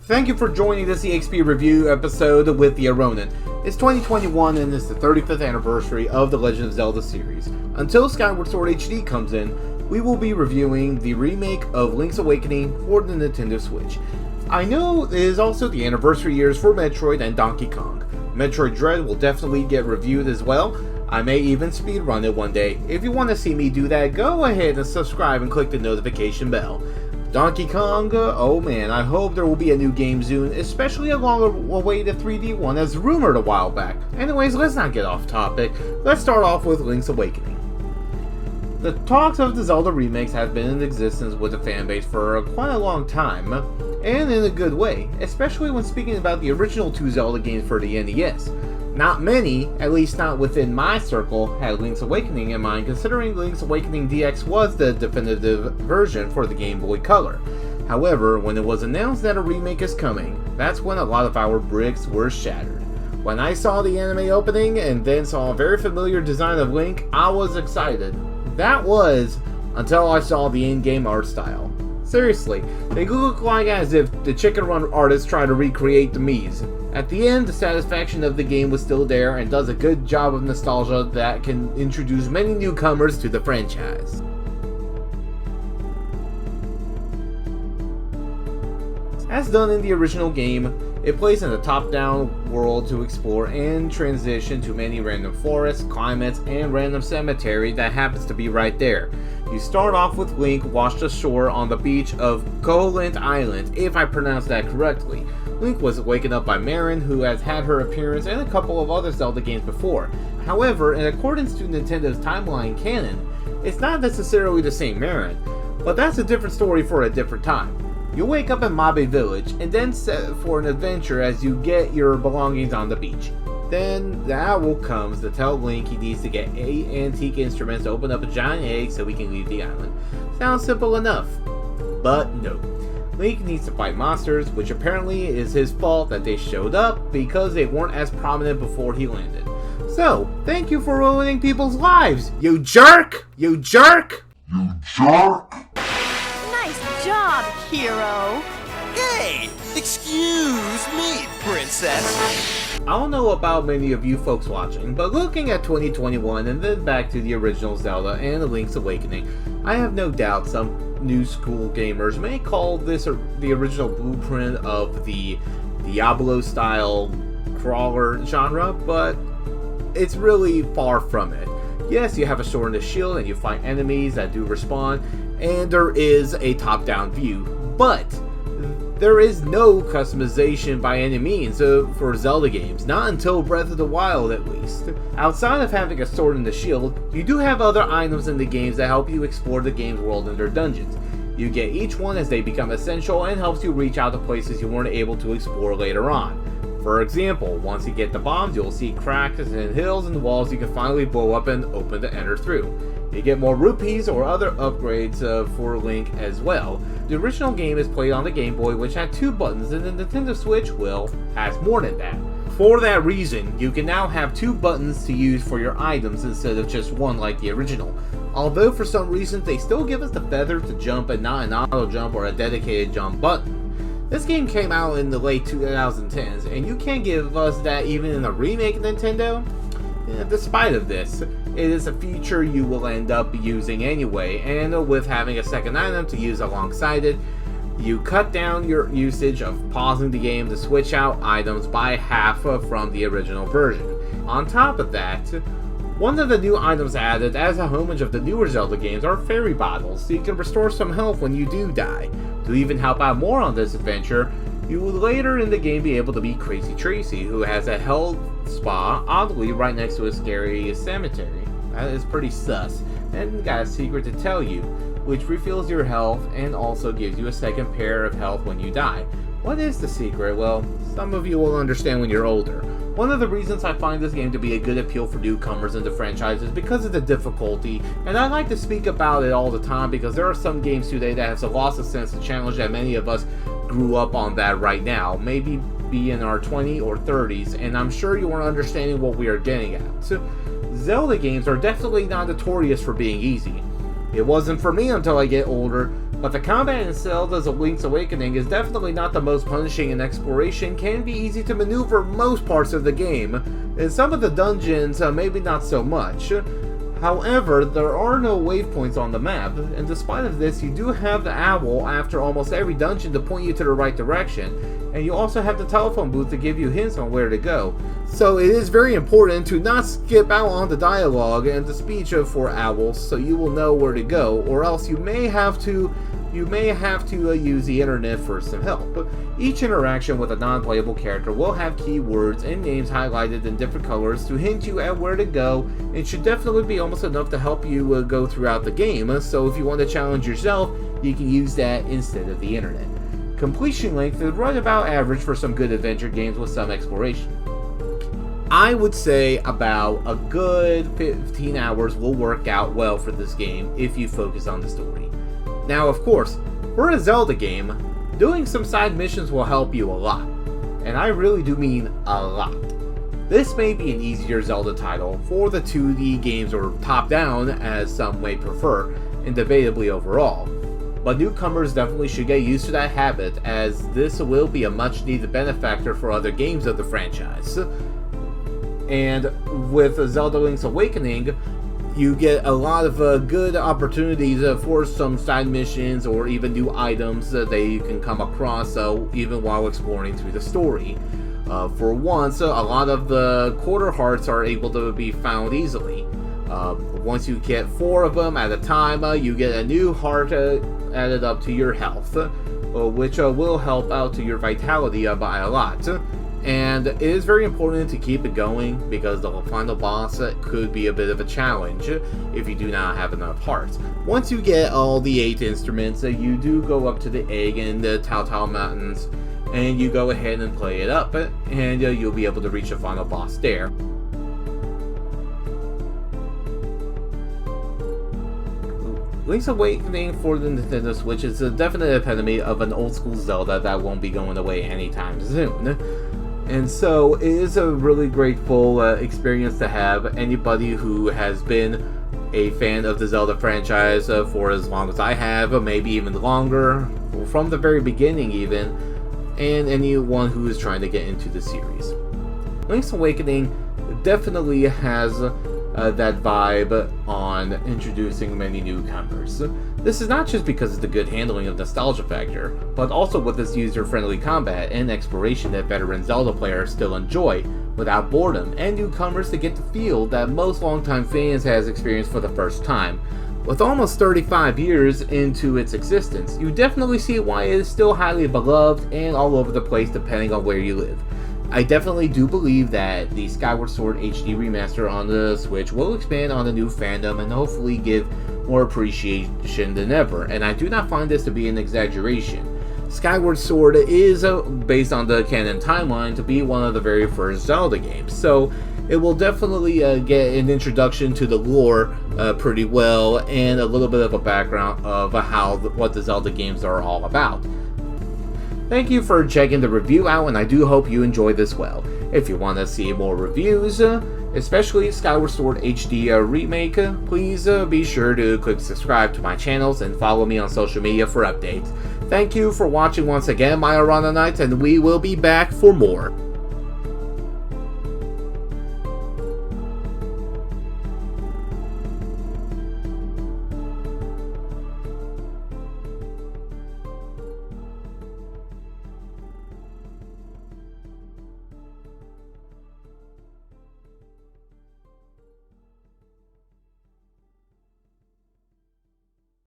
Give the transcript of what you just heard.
Thank you for joining this EXP review episode with the Oronin. It's 2021 and it's the 35th anniversary of the Legend of Zelda series. Until Skyward Sword HD comes in, we will be reviewing the remake of Link's Awakening for the Nintendo Switch. I know it is also the anniversary years for Metroid and Donkey Kong. Metroid Dread will definitely get reviewed as well. I may even speedrun it one day. If you want to see me do that, go ahead and subscribe and click the notification bell. Donkey Kong, oh man, I hope there will be a new game soon, especially a long-awaited 3D one as rumored a while back. Anyways, let's not get off topic. Let's start off with Link's Awakening. The talks of the Zelda remakes have been in existence with the fanbase for quite a long time, and in a good way, especially when speaking about the original two Zelda games for the NES. Not many, at least not within my circle, had Link's Awakening in mind, considering Link's Awakening DX was the definitive version for the Game Boy Color. However, when it was announced that a remake is coming, that's when a lot of our bricks were shattered. When I saw the anime opening and then saw a very familiar design of Link, I was excited. That was until I saw the in-game art style. Seriously, they look like as if the Chicken Run artists tried to recreate the Mii's. At the end, the satisfaction of the game was still there and does a good job of nostalgia that can introduce many newcomers to the franchise. As done in the original game, it plays in a top-down world to explore and transition to many random forests, climates, and random cemetery that happens to be right there. You start off with Link washed ashore on the beach of Koholint Island, if I pronounced that correctly. Link was waken up by Marin, who has had her appearance in a couple of other Zelda games before. However, in accordance to Nintendo's timeline canon, it's not necessarily the same Marin, but that's a different story for a different time. You wake up in Mabe Village, and then set for an adventure as you get your belongings on the beach. Then the owl comes to tell Link he needs to get 8 antique instruments to open up a giant egg so he can leave the island. Sounds simple enough, but no. Link needs to fight monsters, which apparently is his fault that they showed up because they weren't as prominent before he landed. So, thank you for ruining people's lives, you jerk! You jerk! You jerk! Nice job, hero! Hey! Excuse me, princess! I don't know about many of you folks watching, but looking at 2021 and then back to the original Zelda and Link's Awakening, I have no doubt some new school gamers may call this the original blueprint of the Diablo-style crawler genre, but it's really far from it. Yes, you have a sword and a shield and you fight enemies that do respawn, and there is a top-down view, but there is no customization by any means for Zelda games, not until Breath of the Wild at least. Outside of having a sword and a shield, you do have other items in the games that help you explore the game's world and their dungeons. You get each one as they become essential and helps you reach out to places you weren't able to explore later on. For example, once you get the bombs, you'll see cracks in hills and walls you can finally blow up and open to enter through. You get more rupees or other upgrades for Link as well. The original game is played on the Game Boy, which had 2 buttons, and the Nintendo Switch, well, has more than that. For that reason, you can now have 2 buttons to use for your items instead of just one like the original. Although for some reason they still give us the feather to jump and not an auto jump or a dedicated jump button. This game came out in the late 2010s, and you can't give us that even in a remake Nintendo? Despite of this, it is a feature you will end up using anyway, and with having a second item to use alongside it, you cut down your usage of pausing the game to switch out items by half from the original version. On top of that, one of the new items added as a homage of the newer Zelda games are fairy bottles, so you can restore some health when you do die. To even help out more on this adventure, you will later in the game be able to meet Crazy Tracy, who has a health spa, oddly right next to a scary cemetery. That is pretty sus, and got a secret to tell you, which refills your health and also gives you a second pair of health when you die. What is the secret? Well, some of you will understand when you're older. One of the reasons I find this game to be a good appeal for newcomers in the franchise is because of the difficulty, and I like to speak about it all the time because there are some games today that have lost a sense of challenge that many of us grew up on that right now, maybe be in our 20s or 30s, and I'm sure you are understanding what we are getting at. So, Zelda games are definitely not notorious for being easy. It wasn't for me until I get older, But the combat in Zelda's Link's Awakening is definitely not the most punishing, and exploration can be easy to maneuver most parts of the game. In some of the dungeons, maybe not so much. However, there are no waypoints on the map, and despite of this, you do have the owl after almost every dungeon to point you to the right direction, and you also have the telephone booth to give you hints on where to go. So it is very important to not skip out on the dialogue and the speech for owls, so you will know where to go, or else you may have to use the internet for some help. Each interaction with a non-playable character will have keywords and names highlighted in different colors to hint you at where to go, and should definitely be almost enough to help you go throughout the game. So if you want to challenge yourself, you can use that instead of the internet. Completion length is right about average for some good adventure games with some exploration. I would say about a good 15 hours will work out well for this game if you focus on the story. Now, of course, for a Zelda game, doing some side missions will help you a lot. And I really do mean a lot. This may be an easier Zelda title for the 2D games, or top-down as some may prefer, and debatably overall. But newcomers definitely should get used to that habit, as this will be a much needed benefactor for other games of the franchise. And with Zelda Link's Awakening, you get a lot of good opportunities for some side missions or even new items that you can come across even while exploring through the story. For once, a lot of the quarter hearts are able to be found easily. Once you get 4 of them at a time, you get a new heart added up to your health, which will help out to your vitality by a lot. And it is very important to keep it going, because the final boss could be a bit of a challenge if you do not have enough hearts. Once you get all the 8 instruments, you do go up to the egg in the Tao Mountains, and you go ahead and play it up, and you'll be able to reach the final boss there. Link's Awakening for the Nintendo Switch is a definite epitome of an old school Zelda that won't be going away anytime soon. And so it is a really grateful experience to have. Anybody who has been a fan of the Zelda franchise for as long as I have, maybe even longer, from the very beginning even, and anyone who is trying to get into the series. Link's Awakening definitely has that vibe on introducing many newcomers. This is not just because of the good handling of nostalgia factor, but also with its user-friendly combat and exploration that veteran Zelda players still enjoy without boredom, and newcomers to get the feel that most longtime fans has experienced for the first time. With almost 35 years into its existence, you definitely see why it is still highly beloved and all over the place depending on where you live. I definitely do believe that the Skyward Sword HD remaster on the Switch will expand on the new fandom and hopefully give more appreciation than ever, and I do not find this to be an exaggeration. Skyward Sword is based on the canon timeline to be one of the very first Zelda games, so it will definitely get an introduction to the lore pretty well, and a little bit of a background of what the Zelda games are all about. Thank you for checking the review out, and I do hope you enjoyed this well. If you want to see more reviews, especially Skyward Sword HD Remake, please be sure to click subscribe to my channels and follow me on social media for updates. Thank you for watching once again, my Oronin, and we will be back for more.